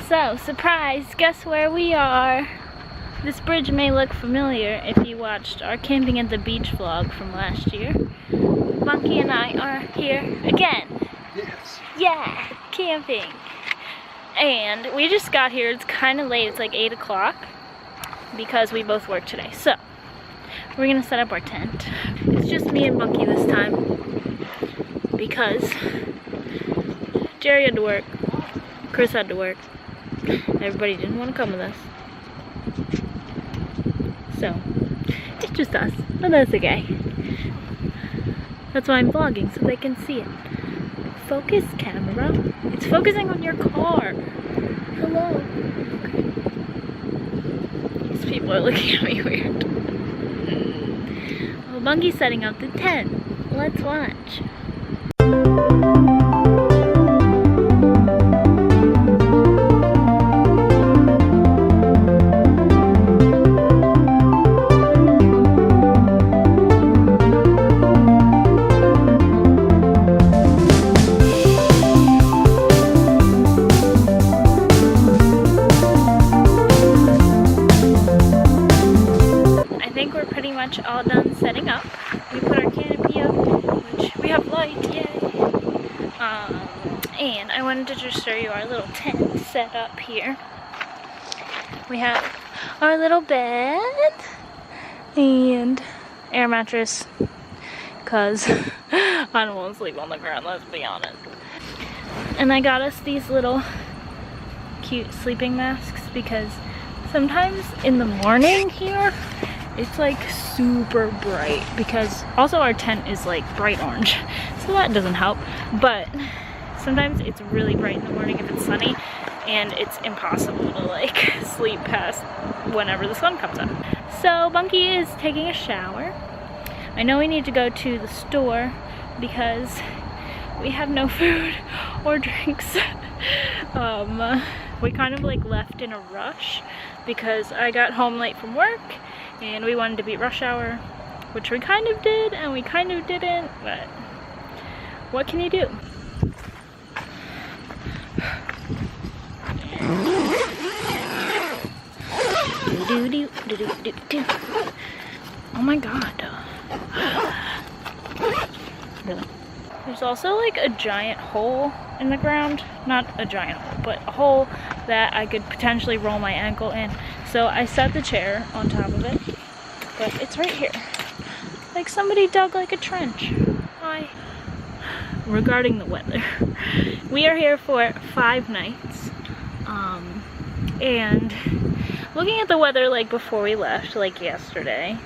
So, surprise, guess where we are? This bridge may look familiar if you watched our camping at the beach vlog from last year. Bunky and I are here again. Yes. Yeah, camping. And we just got here, it's kind of late, it's like 8 o'clock because we both work today. So, we're gonna set up our tent. It's just me and Bunky this time because Jerry had to work, Chris had to work. Everybody didn't want to come with us. So, it's just us. But that's okay. That's why I'm vlogging, so they can see it. Focus, camera. It's focusing on your car. Hello. These people are looking at me weird. Well, Bunky's setting up the tent. Let's watch. All done setting up. We put our canopy up, which we have light, yay! And I wanted to just show you our little tent set up here. We have our little bed and air mattress, cause I don't want to sleep on the ground, let's be honest. And I got us these little cute sleeping masks because sometimes in the morning here it's like super bright, because also our tent is like bright orange, so that doesn't help. But sometimes it's really bright in the morning if it's sunny, and it's impossible to like sleep past whenever the sun comes up. So Bunky is taking a shower. I know we need to go to the store because we have no food or drinks. We kind of like left in a rush because I got home late from work and we wanted to beat rush hour, which we kind of did and we kind of didn't, but what can you do? Oh my god. Really? There's also like a giant hole in the ground. Not a giant hole, but a hole that I could potentially roll my ankle in. So I set the chair on top of it, but it's right here. Like somebody dug like a trench. Hi. Regarding the weather, we are here for 5 nights. And looking at the weather like before we left, like yesterday,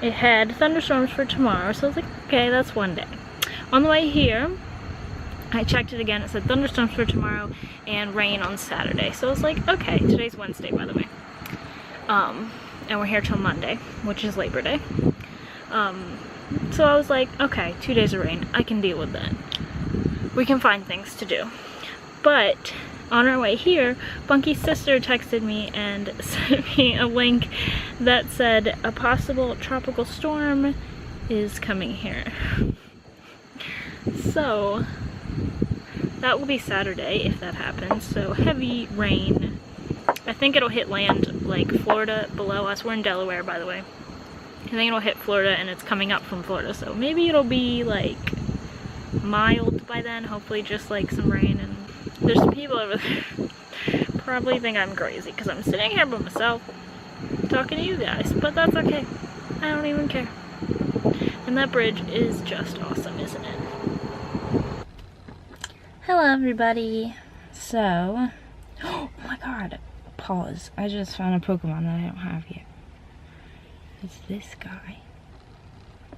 it had thunderstorms for tomorrow. So I was like, okay, that's one day. On the way here, I checked it again, it said thunderstorms for tomorrow and rain on Saturday. So I was like, okay, today's Wednesday, by the way. And we're here till Monday, which is Labor Day. So I was like, okay, 2 days of rain, I can deal with that. We can find things to do. But on our way here, Bunky's sister texted me and sent me a link that said a possible tropical storm is coming here. So that will be Saturday if that happens. So heavy rain. I think it'll hit land like Florida below us. We're in Delaware, by the way. I think it'll hit Florida and it's coming up from Florida. So maybe it'll be like mild by then. Hopefully just like some rain. And there's some people over there probably think I'm crazy because I'm sitting here by myself talking to you guys. But that's okay. I don't even care. And that bridge is just awesome, isn't it? Hello everybody. So, oh my god, pause. I just found a Pokemon that I don't have yet. It's this guy.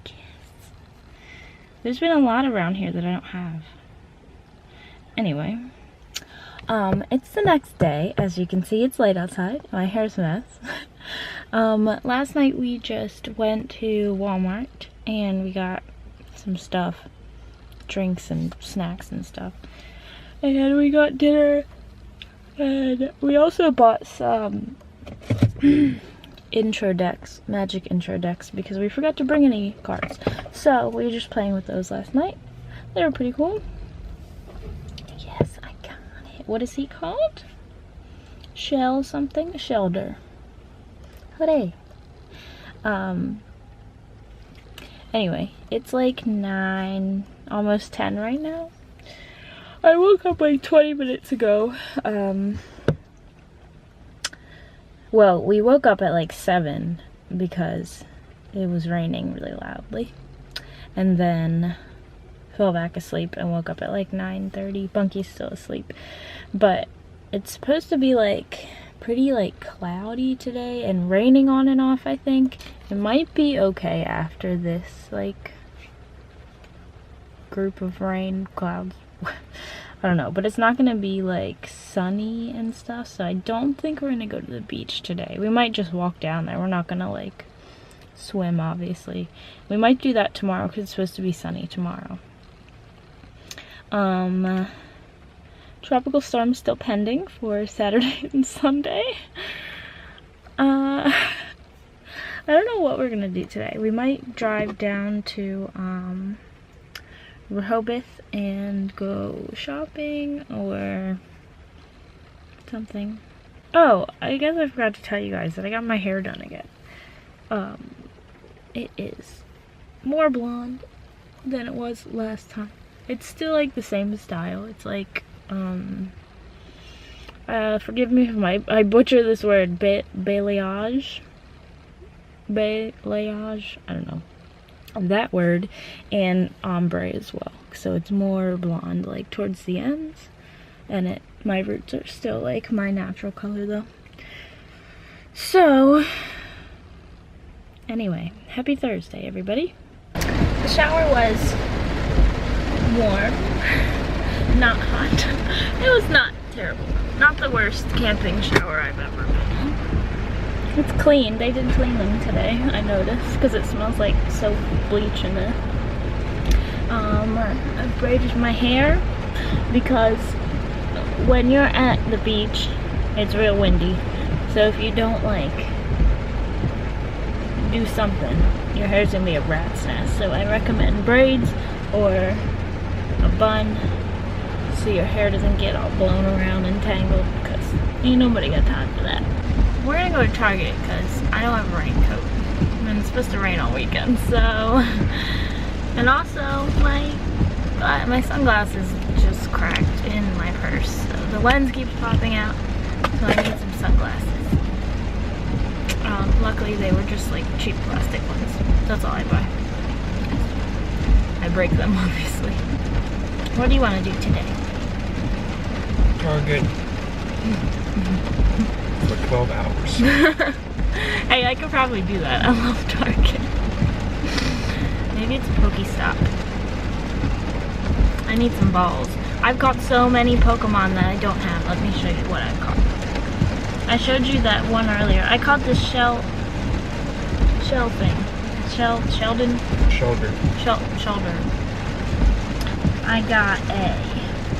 Yes. There's been a lot around here that I don't have. Anyway, it's the next day. As you can see, it's late outside. My hair's a mess. Last night we just went to Walmart and we got some stuff. Drinks and snacks and stuff. And we got dinner. And we also bought some intro decks, magic intro decks, because we forgot to bring any cards. So we were just playing with those last night. They were pretty cool. Yes, I got it. What is he called? shell something, shelter. Hooray. Anyway, it's like 9, almost 10 right now. I woke up like 20 minutes ago. Well, we woke up at like 7 because it was raining really loudly. And then fell back asleep and woke up at like 9:30. Bunky's still asleep. But it's supposed to be like pretty like cloudy today and raining on and off, I think. It might be okay after this like group of rain clouds. I don't know, but it's not gonna be like sunny and stuff, so I don't think we're gonna go to the beach today. We might just walk down there. We're not gonna like swim, obviously. We might do that tomorrow because it's supposed to be sunny tomorrow. Tropical storm still pending for Saturday and Sunday. I don't know what we're gonna do today. We might drive down to Rehoboth and go shopping or something. Oh, I guess I forgot to tell you guys that I got my hair done again. It is more blonde than it was last time. It's still like the same style. It's like forgive me if I butcher this word, balayage, I don't know that word, and ombre as well. So it's more blonde like towards the ends, and my roots are still like my natural color though. So anyway, happy Thursday everybody. The shower was warm, not hot. It was not terrible. Not the worst camping shower I've ever been in. It's clean. They did clean them today, I noticed, because it smells like soap, bleach in it. I braided my hair because when you're at the beach, it's real windy. So if you don't like do something, your hair's gonna be a rat's nest. So I recommend braids or a bun so your hair doesn't get all blown around and tangled, because ain't nobody got time for that. We're gonna go to Target because I don't have a raincoat and it's supposed to rain all weekend, so. And also my sunglasses just cracked in my purse, so the lens keeps popping out, so I need some sunglasses. Luckily they were just like cheap plastic ones. That's all I buy. I break them obviously. What do you want to do today? Target. For 12 hours. Hey, I could probably do that. I love Target. Maybe it's a Pokestop. I need some balls. I've caught so many Pokemon that I don't have. Let me show you what I've caught. I showed you that one earlier. I caught this shell thing. Shoulder.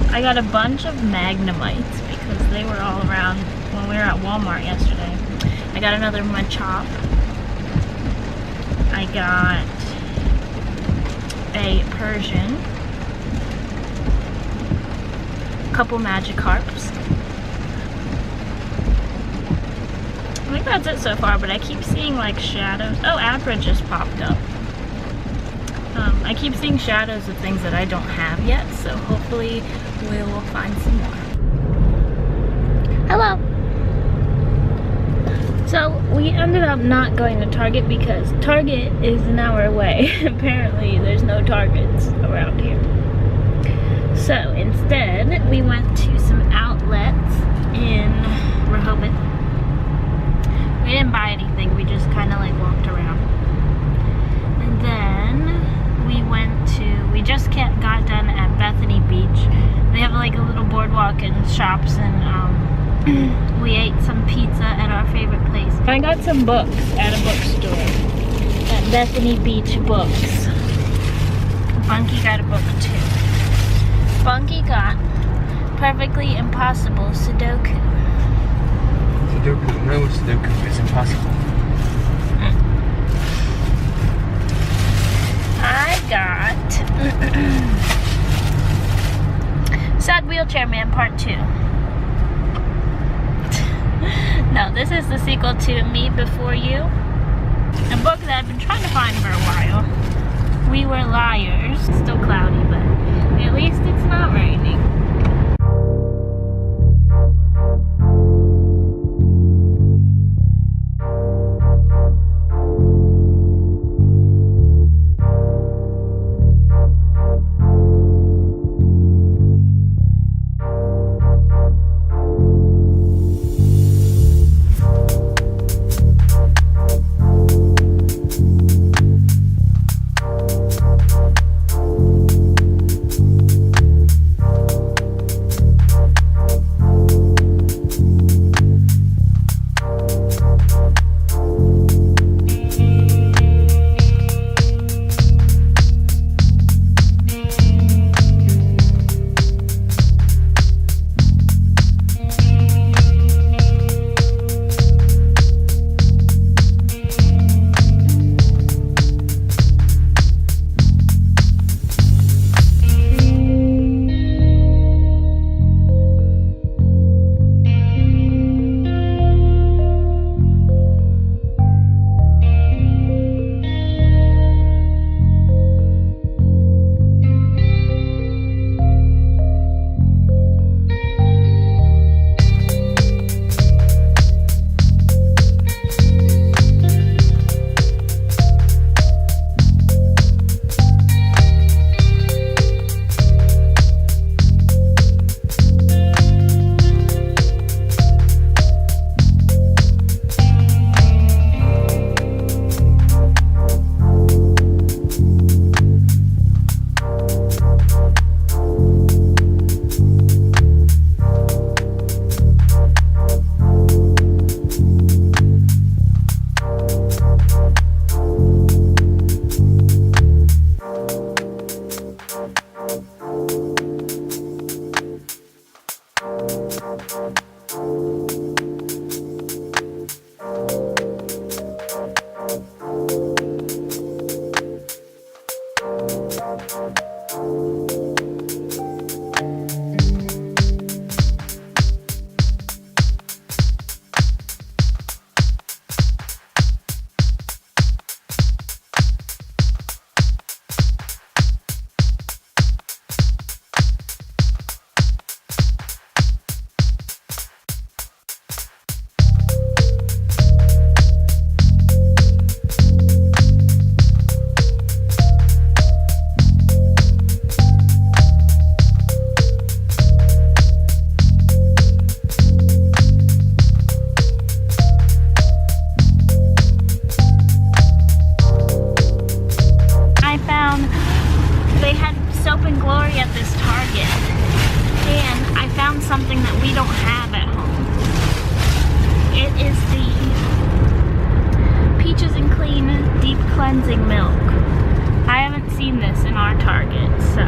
I got a bunch of Magnemites because they were all around when we were at Walmart yesterday. I got another Machop. I got a Persian. A couple Magikarps. I think that's it so far, but I keep seeing like shadows. Oh, Abra just popped up. I keep seeing shadows of things that I don't have yet, so hopefully we will find some more. Hello! So we ended up not going to Target because Target is an hour away. Apparently there's no Targets around here. So instead we went to some outlets in Rehoboth. We didn't buy anything, we just kind of like walked around. And then we just got done at Bethany Beach. They have like a little boardwalk and shops, and we ate some pizza at our favorite place. I got some books at a bookstore at Bethany Beach Books. Bunky got a book too. Bunky got Perfectly Impossible Sudoku. No, Sudoku is impossible. I got Sad Wheelchair Man Part 2. No, this is the sequel to Me Before You, a book that I've been trying to find for a while. We Were Liars. It's still cloudy, but at least it's not raining. something that we don't have at home. It is the Peaches and Clean Deep Cleansing Milk. I haven't seen this in our Target, so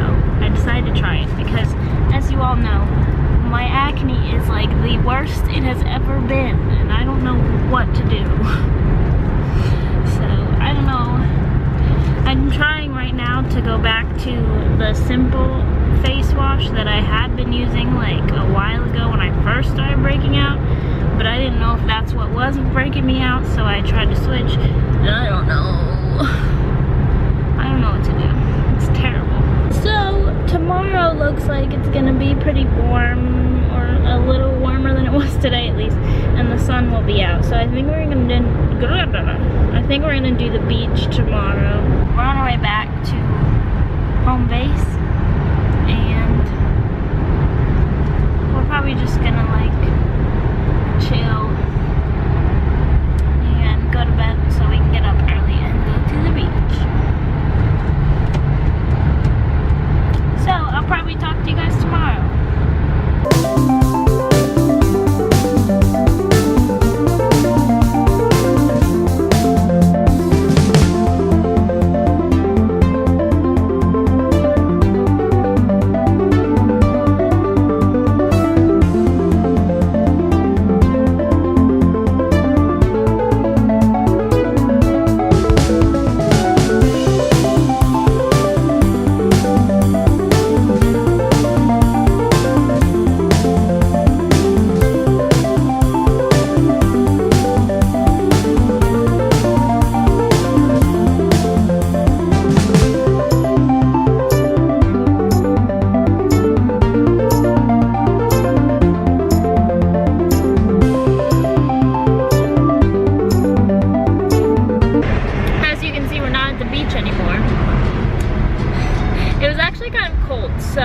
I decided to try it because, as you all know, my acne is like the worst it has ever been, and I don't know what to do. So, I don't know. I'm trying right now to go back to the simple face wash that I had been using like a while ago when I first started breaking out, but I didn't know if that's what was breaking me out, so I tried to switch, and I don't know what to do. It's terrible. So tomorrow looks like it's gonna be pretty warm, or a little warmer than it was today at least, and the sun will be out. So I think we're gonna do the beach tomorrow. We're on our way back to home base, and we're probably just gonna like chill and go to bed so we can get up early and go to the beach. So I'll probably talk to you guys tomorrow.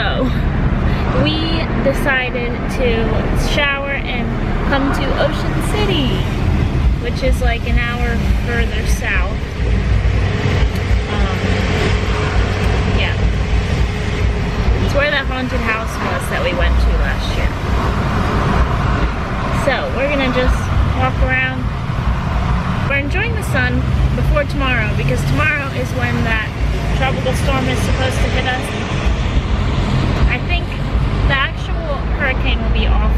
So we decided to shower and come to Ocean City, which is like an hour further south. Yeah. It's where that haunted house was that we went to last year. So we're gonna just walk around. We're enjoying the sun before tomorrow because tomorrow is when that tropical storm is supposed to hit us. I think the actual hurricane will be off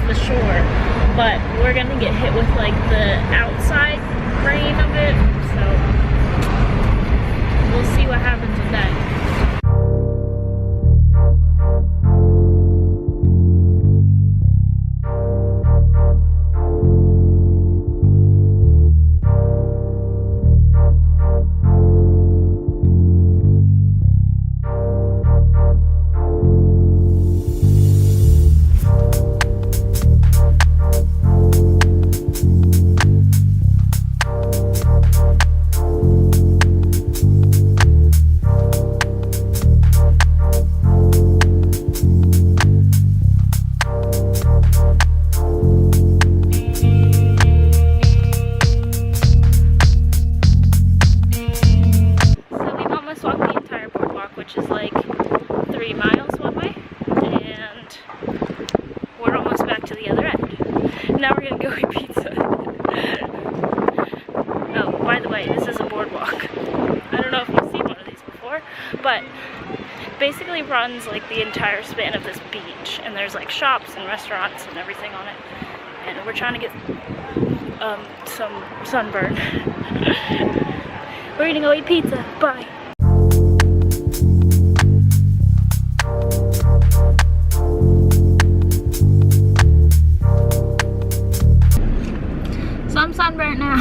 the shore, but we're gonna get hit with like the outside rain of it, so we'll see what happens with that. Which is like 3 miles one way, and we're almost back to the other end. Now we're gonna go eat pizza. Oh, by the way, this is a boardwalk. I don't know if you've seen one of these before, but it basically runs like the entire span of this beach, and there's like shops and restaurants and everything on it, and we're trying to get some sunburn. We're gonna go eat pizza. Bye. I'm sunburnt now.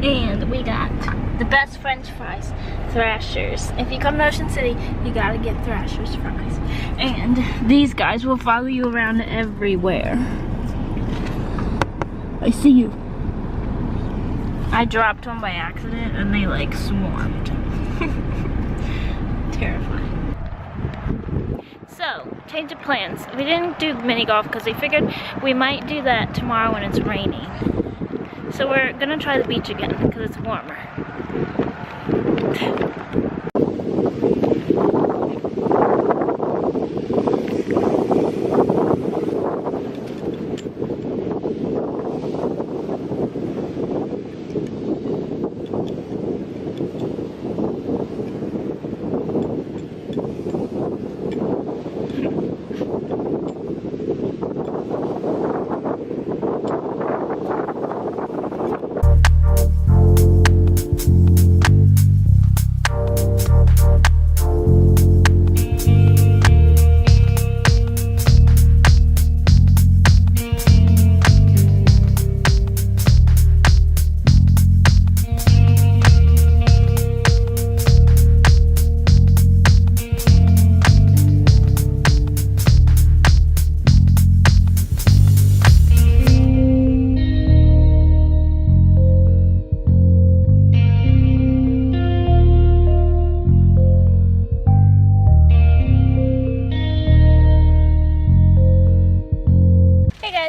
And we got the best French fries, Thrashers. If you come to Ocean City, you gotta get Thrashers fries. And these guys will follow you around everywhere. I see you. I dropped one by accident and they like swarmed. Terrifying. So, change of plans. We didn't do mini golf because we figured we might do that tomorrow when it's raining. So we're gonna try the beach again because it's warmer.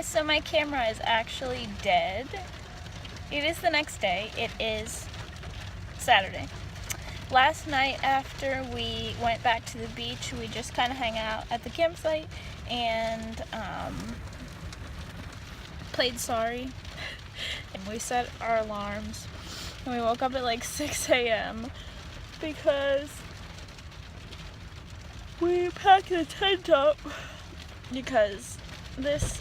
So my camera is actually dead. It is the next day. It is Saturday. Last night after we went back to the beach, we just kind of hung out at the campsite and played Sorry. And we set our alarms. And we woke up at like 6 a.m. because we packed the tent up because this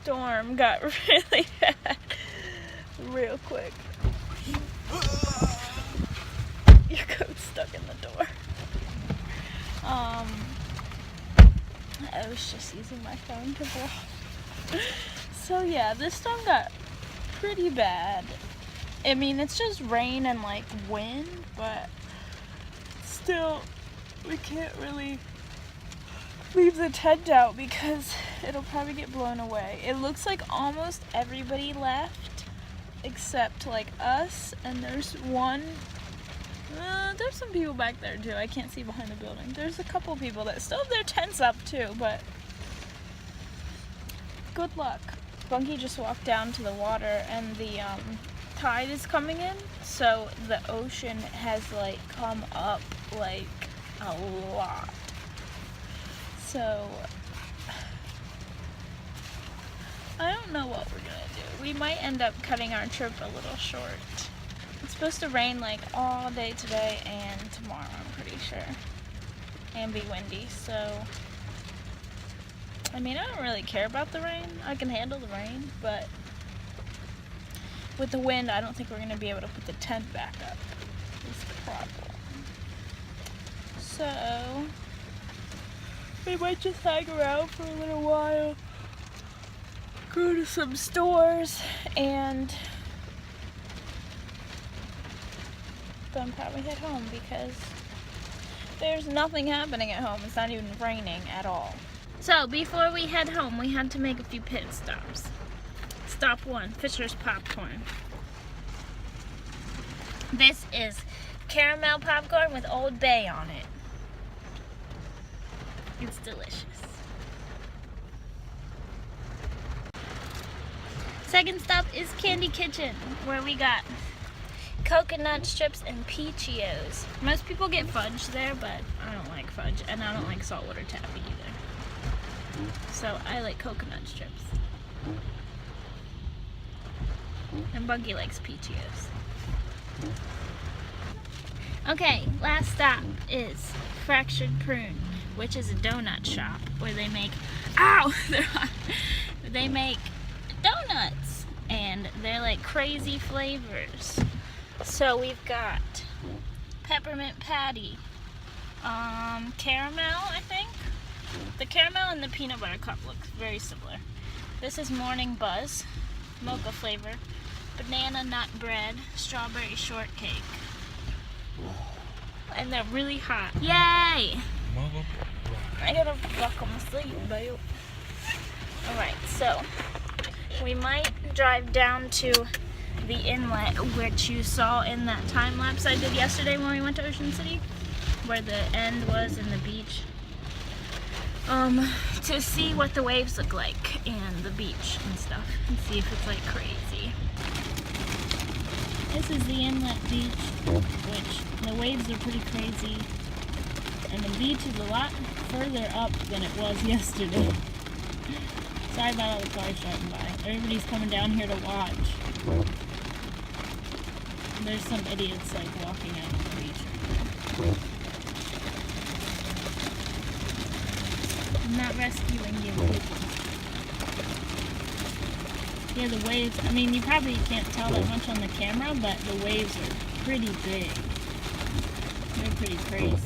storm got really bad real quick. Your coat's stuck in the door. I was just using my phone to vlog. So yeah, this storm got pretty bad. I mean, it's just rain and like wind, but still we can't really leave the tent out because it'll probably get blown away. It looks like almost everybody left except like us, and there's one There's some people back there too. I can't see behind the building. There's a couple people that still have their tents up too, but good luck. Bunky just walked down to the water and the tide is coming in, so the ocean has like come up like a lot. So I don't know what we're gonna do. We might end up cutting our trip a little short. It's supposed to rain like all day today and tomorrow, I'm pretty sure. And be windy, so I mean, I don't really care about the rain. I can handle the rain, but with the wind, I don't think we're gonna be able to put the tent back up. Is the problem. So we might just hang around for a little while, go to some stores, and then probably head home because there's nothing happening at home. It's not even raining at all. So before we head home, we had to make a few pit stops. Stop 1, Fisher's popcorn. This is caramel popcorn with Old Bay on it. It's delicious. Second stop is Candy Kitchen, where we got coconut strips and Peachios. Most people get fudge there, but I don't like fudge, and I don't like saltwater taffy either. So I like coconut strips. And Bunky likes Peachios. Okay, last stop is Fractured Prune, which is a donut shop where they make, ow, they're hot. They make donuts, and they're like crazy flavors. So we've got peppermint patty, caramel, I think. The caramel and the peanut butter cup looks very similar. This is Morning Buzz, mocha flavor, banana nut bread, strawberry shortcake. And they're really hot. Yay! I gotta buckle my sleeve, babe. Alright, so we might drive down to the inlet, which you saw in that time lapse I did yesterday when we went to Ocean City, where the end was in the beach, to see what the waves look like and the beach and stuff, and see if it's like crazy. This is the inlet beach, which the waves are pretty crazy, and the beach is a lot further up than it was yesterday. Sorry about all the cars driving by. Everybody's coming down here to watch. There's some idiots like walking out on the beach. I'm not rescuing you people. Yeah, the waves, I mean, you probably can't tell that much on the camera, but the waves are pretty big. They're pretty crazy.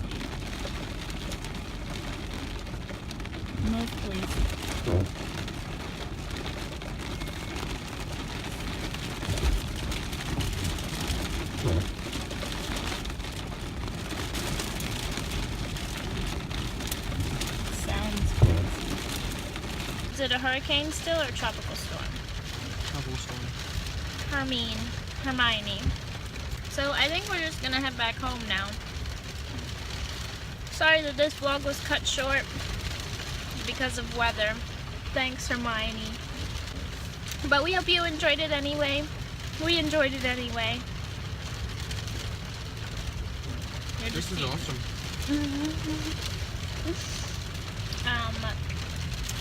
Most places. Sounds crazy. Is it a hurricane still or a tropical storm? Tropical storm. Hermine. So I think we're just gonna head back home now. Sorry that this vlog was cut short because of weather. Thanks, Hermione. But we hope you enjoyed it anyway. We enjoyed it anyway. This is awesome.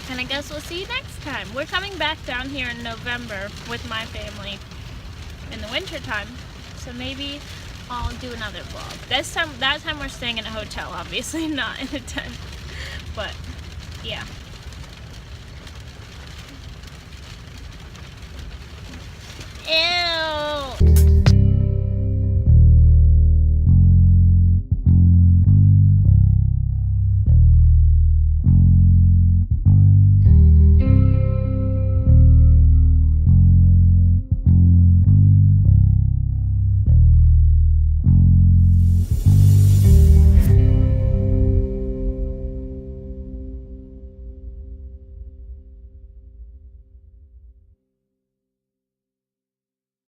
And I guess we'll see you next time. We're coming back down here in November with my family in the winter time. So maybe I'll do another vlog. That time we're staying in a hotel, obviously, not in a tent. But yeah. Ew.